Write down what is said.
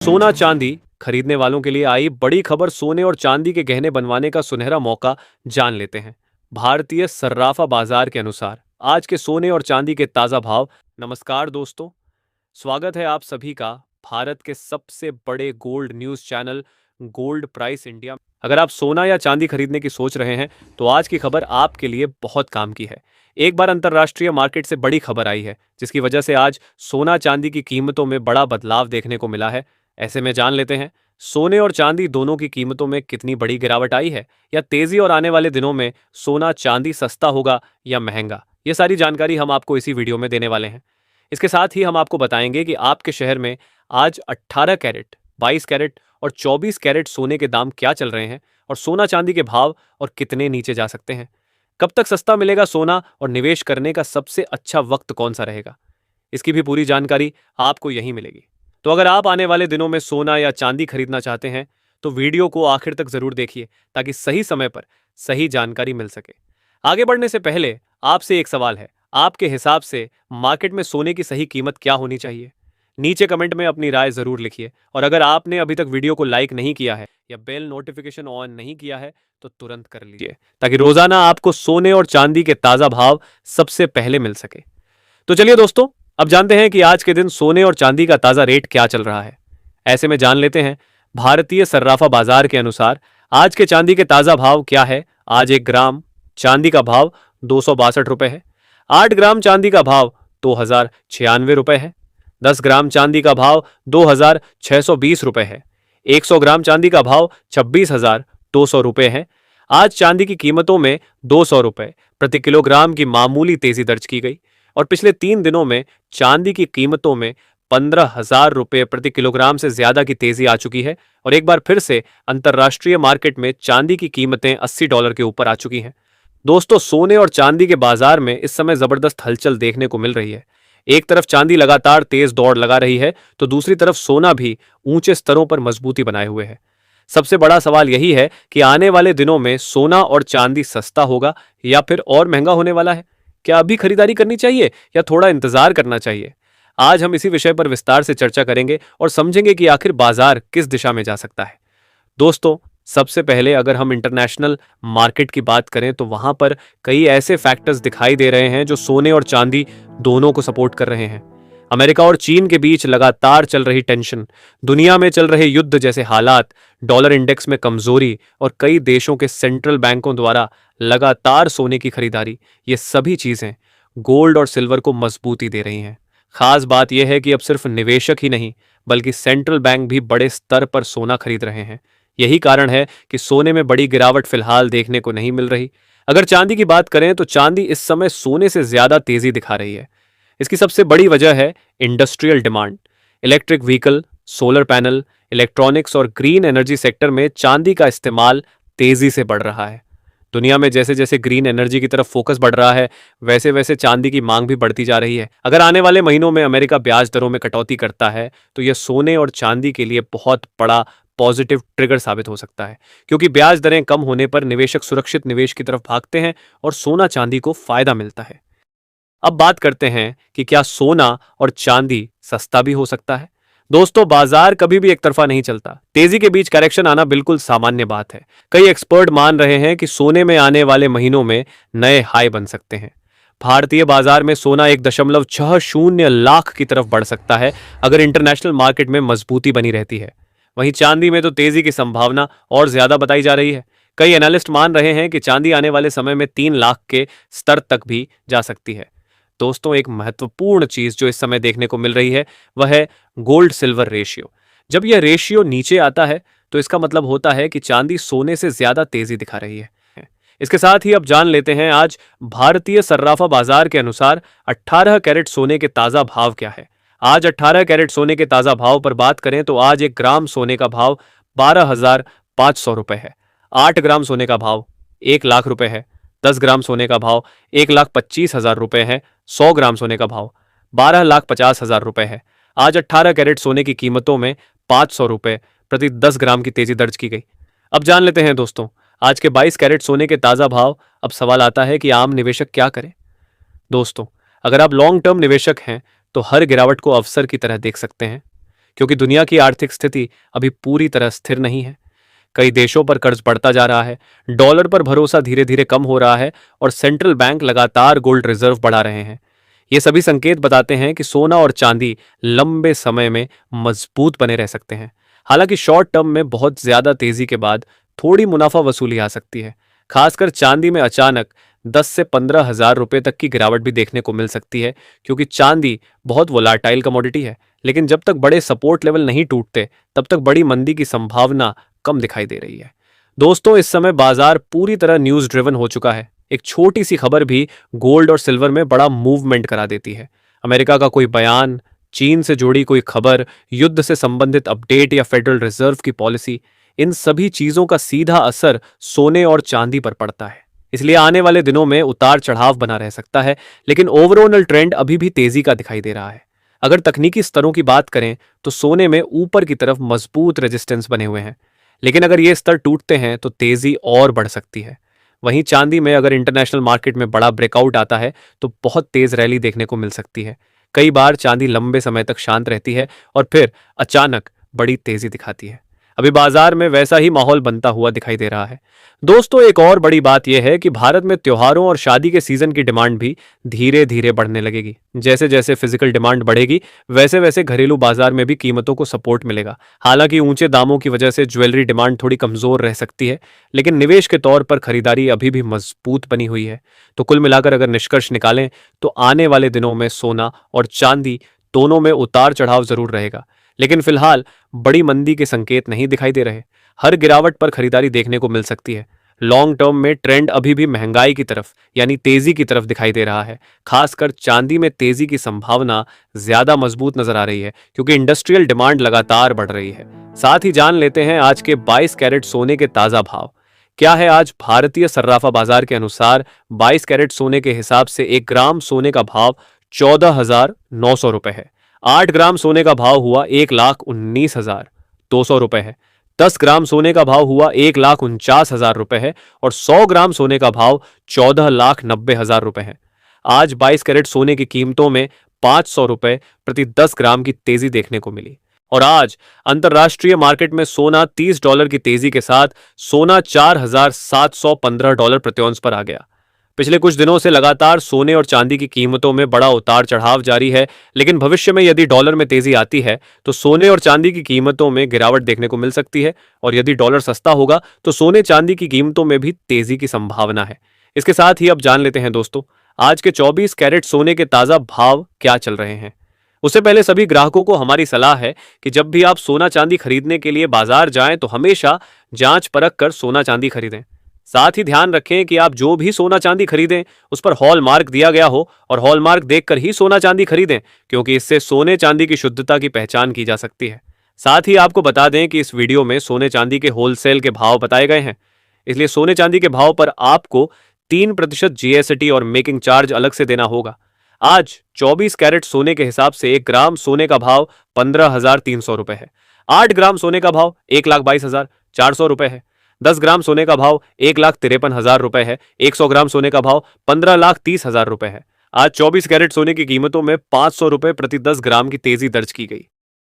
सोना चांदी खरीदने वालों के लिए आई बड़ी खबर। सोने और चांदी के गहने बनवाने का सुनहरा मौका जान लेते हैं। भारतीय सर्राफा बाजार के अनुसार आज के सोने और चांदी के ताजा भाव। नमस्कार दोस्तों, स्वागत है आप सभी का भारत के सबसे बड़े gold news channel gold price India. अगर आप सोना या चांदी खरीदने की सोच रहे हैं तो आज की खबर आपके लिए बहुत काम की है। एक बार अंतर्राष्ट्रीय मार्केट से बड़ी खबर आई है जिसकी वजह से आज सोना चांदी की कीमतों में बड़ा बदलाव देखने को मिला है। ऐसे में जान लेते हैं सोने और चांदी दोनों की कीमतों में कितनी बड़ी गिरावट आई है, या तेजी और आने वाले दिनों में सोना चांदी सस्ता होगा या महंगा। ये सारी जानकारी हम आपको इसी वीडियो में देने वाले हैं। इसके साथ ही हम आपको बताएंगे कि आपके शहर में आज 18 कैरेट, 22 कैरेट और 24 कैरेट सोने के दाम क्या चल रहे हैं, और सोना चांदी के भाव और कितने नीचे जा सकते हैं। कब तक सस्ता मिलेगा सोना, और निवेश करने का सबसे अच्छा वक्त कौन सा रहेगा, इसकी भी पूरी जानकारी आपको यहीं मिलेगी। तो अगर आप आने वाले दिनों में सोना या चांदी खरीदना चाहते हैं तो वीडियो को आखिर तक जरूर देखिए ताकि सही समय पर सही जानकारी मिल सके। आगे बढ़ने से पहले आपसे एक सवाल है, आपके हिसाब से मार्केट में सोने की सही कीमत क्या होनी चाहिए? नीचे कमेंट में अपनी राय जरूर लिखिए, और अगर आपने अभी तक वीडियो को लाइक नहीं किया है या बेल नोटिफिकेशन ऑन नहीं किया है तो तुरंत कर लीजिए ताकि रोजाना आपको सोने और चांदी के ताजा भाव सबसे पहले मिल सके। तो चलिए दोस्तों, अब जानते हैं कि आज के दिन सोने और चांदी का ताजा रेट क्या चल रहा है। ऐसे में जान लेते हैं भारतीय सर्राफा बाजार के अनुसार आज के चांदी के ताजा भाव क्या है। आज 1 ग्राम चांदी का भाव 262 रुपए है। 8 ग्राम चांदी का भाव 2096 रुपए है। 10 ग्राम चांदी का भाव 2620 रुपए है। 100 ग्राम चांदी का भाव 26,200 रुपए है। आज चांदी की कीमतों में 200 रुपए प्रति किलोग्राम की मामूली तेजी दर्ज की गई, और पिछले 3 दिनों में चांदी की कीमतों में 15,000 रुपए प्रति किलोग्राम से ज्यादा की तेजी आ चुकी है, और एक बार फिर से अंतर्राष्ट्रीय मार्केट में चांदी की कीमतें $80 के ऊपर आ चुकी हैं। दोस्तों, सोने और चांदी के बाजार में इस समय जबरदस्त हलचल देखने को मिल रही है। एक तरफ चांदी लगातार तेज दौड़ लगा रही है तो दूसरी तरफ सोना भी ऊंचे स्तरों पर मजबूती बनाए हुए है। सबसे बड़ा सवाल यही है कि आने वाले दिनों में सोना और चांदी सस्ता होगा या फिर और महंगा होने वाला है। क्या अभी खरीदारी करनी चाहिए या थोड़ा इंतजार करना चाहिए? आज हम इसी विषय पर विस्तार से चर्चा करेंगे और समझेंगे कि आखिर बाजार किस दिशा में जा सकता है। दोस्तों, सबसे पहले अगर हम इंटरनेशनल मार्केट की बात करें तो वहां पर कई ऐसे फैक्टर्स दिखाई दे रहे हैं जो सोने और चांदी दोनों को सपोर्ट कर रहे हैं। अमेरिका और चीन के बीच लगातार चल रही टेंशन, दुनिया में चल रहे युद्ध जैसे हालात, डॉलर इंडेक्स में कमजोरी और कई देशों के सेंट्रल बैंकों द्वारा लगातार सोने की खरीदारी, ये सभी चीजें गोल्ड और सिल्वर को मजबूती दे रही हैं। खास बात यह है कि अब सिर्फ निवेशक ही नहीं बल्कि सेंट्रल बैंक भी बड़े स्तर पर सोना खरीद रहे हैं। यही कारण है कि सोने में बड़ी गिरावट फिलहाल देखने को नहीं मिल रही। अगर चांदी की बात करें तो चांदी इस समय सोने से ज्यादा तेजी दिखा रही है। इसकी सबसे बड़ी वजह है industrial demand. Electric vehicle, solar panel, electronics और ग्रीन एनर्जी सेक्टर में चांदी का इस्तेमाल तेजी से बढ़ रहा है। दुनिया में जैसे जैसे ग्रीन एनर्जी की तरफ फोकस बढ़ रहा है वैसे वैसे चांदी की मांग भी बढ़ती जा रही है। अगर आने वाले महीनों में अमेरिका ब्याज दरों में कटौती करता है तो यह सोने और चांदी के लिए बहुत बड़ा पॉजिटिव ट्रिगर साबित हो सकता है, क्योंकि ब्याज दरें कम होने पर निवेशक सुरक्षित निवेश की तरफ भागते हैं और सोना चांदी को फायदा मिलता है। अब बात करते हैं कि क्या सोना और चांदी सस्ता भी हो सकता है। दोस्तों, बाजार कभी भी एक तरफा नहीं चलता। तेजी के बीच करेक्शन आना बिल्कुल सामान्य बात है। कई एक्सपर्ट मान रहे हैं कि सोने में आने वाले महीनों में नए हाई बन सकते हैं। भारतीय बाजार में सोना 1.60 लाख की तरफ बढ़ सकता है अगर इंटरनेशनल मार्केट में मजबूती बनी रहती है। वहीं चांदी में तो तेजी की संभावना और ज्यादा बताई जा रही है। कई एनालिस्ट मान रहे हैं कि चांदी आने वाले समय में 3 लाख के स्तर तक भी जा सकती है। दोस्तों, एक महत्वपूर्ण चीज जो इस समय देखने को मिल रही है वह है गोल्ड सिल्वर रेशियो। जब यह रेशियो नीचे आता है तो इसका मतलब होता है कि चांदी सोने से ज्यादा तेजी दिखा रही है। इसके साथ ही अब जान लेते हैं आज भारतीय सर्राफा बाजार के अनुसार 18 कैरेट सोने के ताजा भाव क्या है। आज 18 कैरेट सोने के ताजा भाव पर बात करें तो आज 1 ग्राम सोने का भाव 12,500 रुपए है। 8 ग्राम सोने का भाव 1 लाख रुपए है। 10 ग्राम सोने का भाव 1,25,000 रुपए है। 100 ग्राम सोने का भाव 12,50,000 रुपए है। आज 18 कैरेट सोने की कीमतों में 500 रुपए प्रति 10 ग्राम की तेजी दर्ज की गई। अब जान लेते हैं दोस्तों आज के 22 कैरेट सोने के ताजा भाव। अब सवाल आता है कि आम निवेशक क्या करें। दोस्तों, अगर आप लॉन्ग टर्म निवेशक हैं तो हर गिरावट को अवसर की तरह देख सकते हैं, क्योंकि दुनिया की आर्थिक स्थिति अभी पूरी तरह स्थिर नहीं है। कई देशों पर कर्ज बढ़ता जा रहा है, डॉलर पर भरोसा धीरे धीरे कम हो रहा है और सेंट्रल बैंक लगातार गोल्ड रिजर्व बढ़ा रहे हैं। ये सभी संकेत बताते हैं कि सोना और चांदी लंबे समय में मजबूत बने रह सकते हैं। हालांकि शॉर्ट टर्म में बहुत ज्यादा तेजी के बाद थोड़ी मुनाफा वसूली आ सकती है। खासकर चांदी में अचानक 10 से 15 हज़ार रुपए तक की गिरावट भी देखने को मिल सकती है, क्योंकि चांदी बहुत वोलाटाइल कमोडिटी है। लेकिन जब तक बड़े सपोर्ट लेवल नहीं टूटते, तब तक बड़ी मंदी की संभावना कम दिखाई दे रही है। दोस्तों, इस समय बाजार पूरी तरह न्यूज ड्रिवन हो चुका है। एक छोटी सी खबर भी गोल्ड और सिल्वर में बड़ा मूवमेंट करा देती है। अमेरिका का कोई बयान, चीन से जुड़ी कोई खबर, युद्ध से संबंधित अपडेट या फेडरल रिजर्व की पॉलिसी, इन सभी चीजों का सीधा असर सोने और चांदी पर पड़ता है। इसलिए आने वाले दिनों में उतार चढ़ाव बना रह सकता है, लेकिन ओवरऑल ट्रेंड अभी भी तेजी का दिखाई दे रहा है। अगर तकनीकी स्तरों की बात करें तो सोने में ऊपर की तरफ मजबूत रेजिस्टेंस बने हुए हैं, लेकिन अगर ये स्तर टूटते हैं तो तेजी और बढ़ सकती है। वहीं चांदी में अगर इंटरनेशनल मार्केट में बड़ा ब्रेकआउट आता है तो बहुत तेज रैली देखने को मिल सकती है। कई बार चांदी लंबे समय तक शांत रहती है और फिर अचानक बड़ी तेजी दिखाती है। अभी बाजार में वैसा ही माहौल बनता हुआ दिखाई दे रहा है। दोस्तों, एक और बड़ी बात यह है कि भारत में त्योहारों और शादी के सीजन की डिमांड भी धीरे धीरे बढ़ने लगेगी। जैसे जैसे फिजिकल डिमांड बढ़ेगी, वैसे वैसे घरेलू बाजार में भी कीमतों को सपोर्ट मिलेगा। हालांकि ऊंचे दामों की वजह से ज्वेलरी डिमांड थोड़ी कमजोर रह सकती है, लेकिन निवेश के तौर पर खरीदारी अभी भी मजबूत बनी हुई है। तो कुल मिलाकर अगर निष्कर्ष निकालें तो आने वाले दिनों में सोना और चांदी दोनों में उतार चढ़ाव जरूर रहेगा, लेकिन फिलहाल बड़ी मंदी के संकेत नहीं दिखाई दे रहे। हर गिरावट पर खरीदारी देखने को मिल सकती है। लॉन्ग टर्म में ट्रेंड अभी भी महंगाई की तरफ यानी तेजी की तरफ दिखाई दे रहा है। खासकर चांदी में तेजी की संभावना ज्यादा मजबूत नजर आ रही है, क्योंकि इंडस्ट्रियल डिमांड लगातार बढ़ रही है। साथ ही जान लेते हैं आज के 22 कैरेट सोने के ताजा भाव क्या है। आज भारतीय सर्राफा बाजार के अनुसार 22 कैरेट सोने के हिसाब से 1 ग्राम सोने का भाव 14,900 रुपए है। 8 ग्राम सोने का भाव हुआ 1,19,200 रुपए है। 10 ग्राम सोने का भाव हुआ 1,49,000 रुपए है और 100 ग्राम सोने का भाव 14,90,000 रुपए है। आज 22 कैरेट सोने की कीमतों में 500 रुपए प्रति 10 ग्राम की तेजी देखने को मिली। और आज अंतरराष्ट्रीय मार्केट में सोना $30 की तेजी के साथ सोना $4,715 प्रति औंस पर आ गया। पिछले कुछ दिनों से लगातार सोने और चांदी की कीमतों में बड़ा उतार चढ़ाव जारी है, लेकिन भविष्य में यदि डॉलर में तेजी आती है तो सोने और चांदी की कीमतों में गिरावट देखने को मिल सकती है, और यदि डॉलर सस्ता होगा तो सोने चांदी की कीमतों में भी तेजी की संभावना है। इसके साथ ही अब जान लेते हैं दोस्तों, आज के 24 कैरेट सोने के ताजा भाव क्या चल रहे हैं। उससे पहले सभी ग्राहकों को हमारी सलाह है कि जब भी आप सोना चांदी खरीदने के लिए बाजार जाएं तो हमेशा जांच परख कर सोना चांदी खरीदें। साथ ही ध्यान रखें कि आप जो भी सोना चांदी खरीदें उस पर हॉलमार्क दिया गया हो, और हॉलमार्क देखकर ही सोना चांदी खरीदें, क्योंकि इससे सोने चांदी की शुद्धता की पहचान की जा सकती है। साथ ही आपको बता दें कि इस वीडियो में सोने चांदी के होलसेल के भाव बताए गए हैं, इसलिए सोने चांदी के भाव पर आपको 3% जीएसटी और मेकिंग चार्ज अलग से देना होगा। आज 24 कैरेट सोने के हिसाब से 1 ग्राम सोने का भाव 15,300 रुपए है। 8 ग्राम सोने का भाव 1,22,400 रुपए है। 10 ग्राम सोने का भाव 1,53,000 रुपए है। 100 ग्राम सोने का भाव 15,30,000 रुपए है। आज 24 कैरेट सोने की कीमतों में 500 रुपए प्रति 10 ग्राम की तेजी दर्ज की गई।